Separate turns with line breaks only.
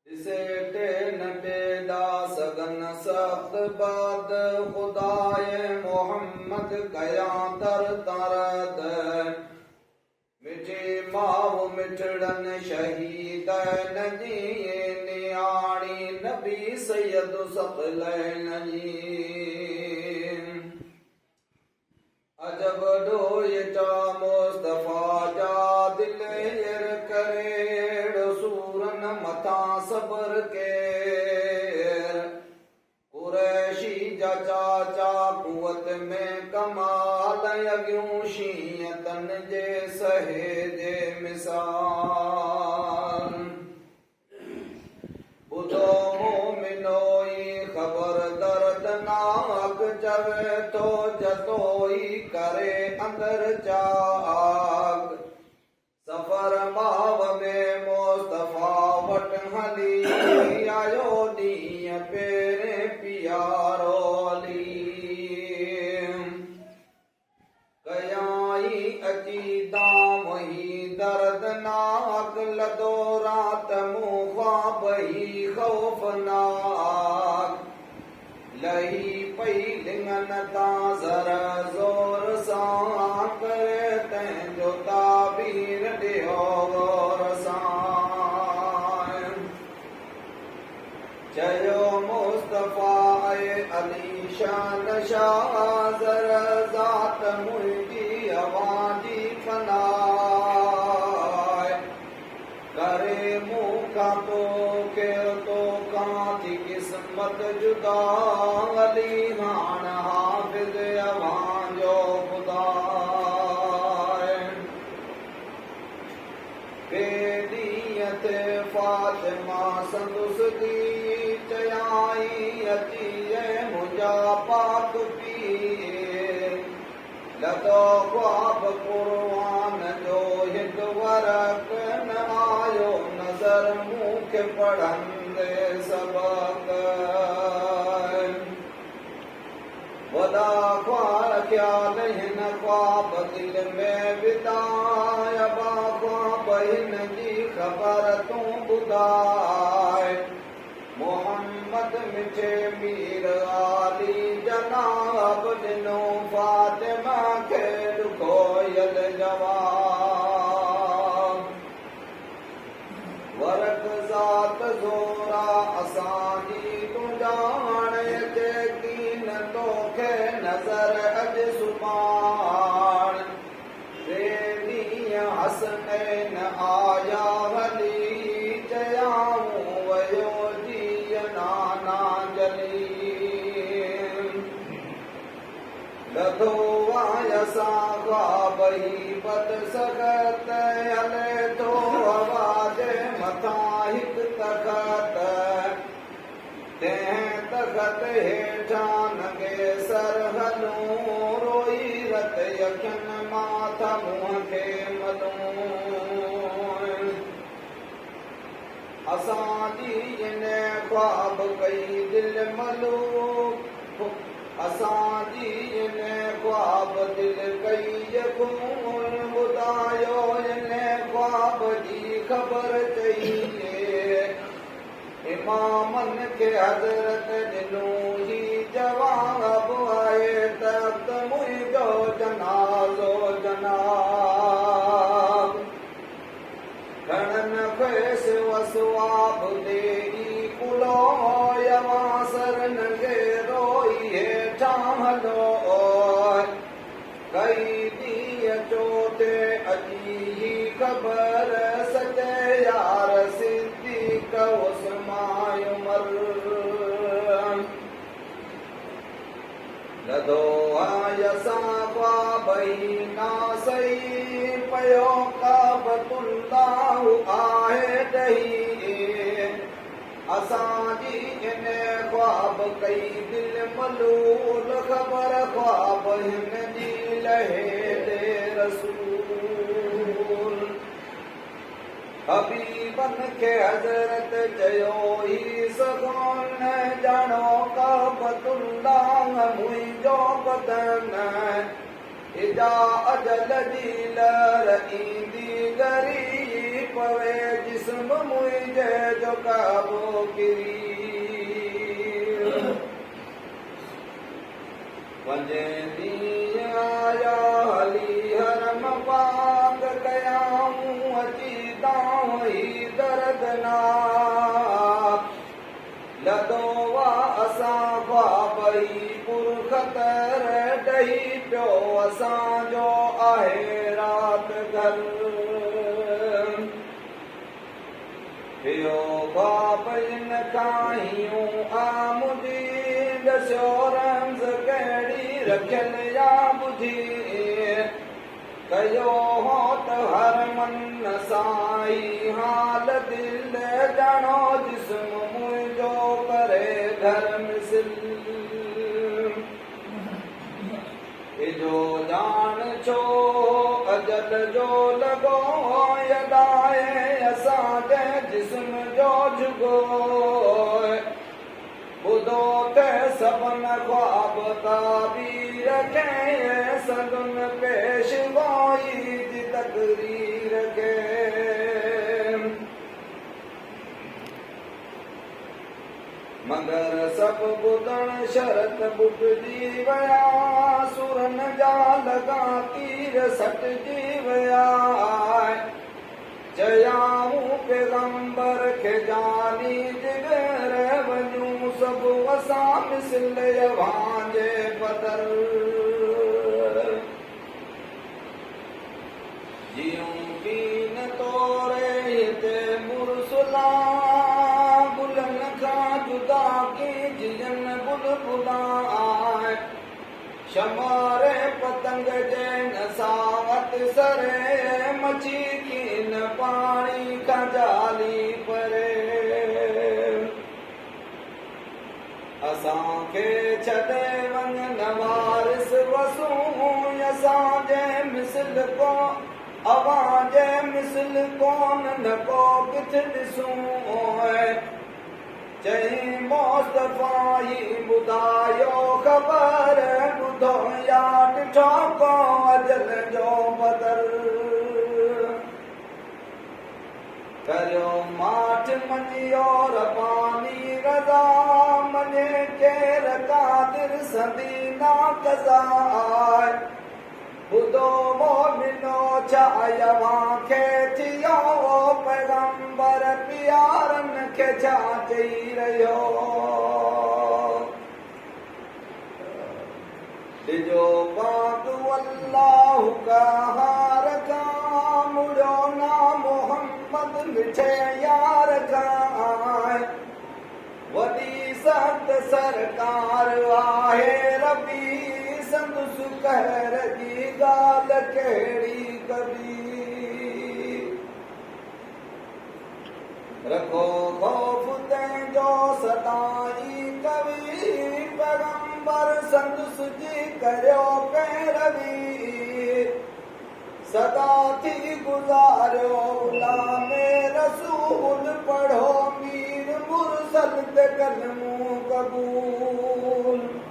इसे टेन टेदा सगन सख्त बाद खुदाए मोहम्मद कया तर तरद मिठे माव मिठड़न शहीद नजी नियाणी नबी सैयद सकलैन जी अजब डोय चा मुस्तफा जा दिल यर करेड़ सूरन मथा सबर के कुरैशी जा चाचा कुवत में कमाल अगियूं शीयतन जे सहे जे मिसाल बुधो मोमिनोई खबर दर्दनाक चवे तो जतोई करे अंदर जाग सफर माव में मुस्तफा वट हली आयो ॾींहुं पेरे पियारो अली कयाई अची दाम ही दर्दनाक लदो रात मूं ख्वाब ही खौफनाक लही पई लिंगन तां ज़र ज़ोर सां करे तंहिंजो ताबीर ॾियो गौर सां चयो मुस्तफा अली शान शाह ज़र ज़ात मुंहिंजी अवाजी फनाए करे मूं खां तोखे तो कां थी किस्मत जुदा अली हाण हाफ़िज़ अवांजो ख़ुदा ॾींहं ते फातिमा संदुस दी चयाई अची मुंहिंजा पाक पीर लदो ख्वाब क़ुर्आन जो हिकु वरक न आयो नज़र मूंखे पढ़ंदे सबक वॾा ख़्याल हिन ख्वाब दिल में विदाय बा ख्वाब हिन जी ख़बर तूं ॿुधाए मोहम्मद मिठे मीर आली जनाब ॾिनो फातिमा खे ॾुखोयल जवाब वरक ज़ात ज़ोरा असांजी तुंजाणे यकीन तोखे नज़र अॼु सुभाण टे ॾींहं हसनैन आया हली चयाऊं वयो जीअ नाना जली लधो आयसां ख्वाब ही बद सगत हले थो आवाज़ मथां हिकु तख़त तंहिं तख़त हेठां नंगे सर हलूं रोई रत यखियुनि माथा मुंहं खे मलूं असांजी इन ख्वाब कई दिल मलूक असांजी इन ख्वाब दिल कई यकून ॿुधायो इन ख्वाब जी ख़बर चई इमामन खे हज़रत ॾिनो ही जवाब आहे त मुंहिंजो जनाज़ो जनाब खणनि खेस वसवाब ॾेई कुलो यवासर नंगे रोई हेठां हलो कई ॾींहं चोटे अॼी ही ख़बर सचे यार सिद्दीक़ उस्मान उमर लधो आयसां ख्वाब ही नासई पयो काबतुल्लाह आहे ॾही असांजी इन ख्वाब कई दिल मलूल ख़बर ख्वाब हिन जी लहे दे रसूल हबीबन खे हज़रत चयो ही सगोन ॼाणो काबतुल्लाह मुंहिंजो बदन इजा अजल जी लहर ईंदी गर जिस्म मुंहिंजे जो काबो किरी पंजें ॾींहं आया हली हरम पाक कयाऊं अची दाऊं ही दर्दनाक लदो वा असां ख्वाबई पुरखतर ॾही पियो असांजो आहे राति घर इहो ख्वाब इन खां आमुदी ॾसियो रम्ज़ कहिड़ी रखियल या ॿुधी कयो हो त हर मन साई हाल दिल ॼाणो जिस्म मुंहिंजो करे घर मिसिल इजो ॼाण छो अजल जो लॻो यदाए असांजे जिस्म जो जुगो ॿुधो त सभन ख्वाब ताबीर खे सदुन पेशवाई जी तकरीर खे मगर सभु ॿुधण शरत ॿुधजी विया सुरन जा लॻा तीर सटजी विया चयाऊं पैगंबर खे जानी जिगर वञूं सभु असां मिसल यवांजे बदर जियूं बीन तोरे हिते मुरसुला गुलन खां जुदा की जियन बुलबुला शमारे पतंग जे नसावत सरे मची कीन पाणी का जाली परे असांखे छॾे वञ नवारिस वसूं असांजे मिसल को अवांजे मिसल कोन न को किथे ॾिसूं चई मुस्तफ़ा ही ॿुधायो ख़बर ॿुधो या ॾिठो को अजल जो बदल करियो माठ मञियो रबानी रज़ा मञे केर कादिर सदीना कज़ा ॿुधो मोमिनो छा यवां खे थियो पैगंबर प्यारनि खे छा चई रहियो ॾिजो पाक अल्लाह कहार खां मुड़ियो ना मोहम्मद मिठे यार खां वॾी सत सरकार आहे रबी संदुस कहर जी ॻाल्हि कहिड़ी कबी रखो ख़ौफ़ तंहिंजो सदाई कवी पैगंबर संदुस जी करियो पैरवी सदा थी गुज़ारियो गुलामे रसूल पढ़ो मीर मुरसल ते कलमूं क़बूल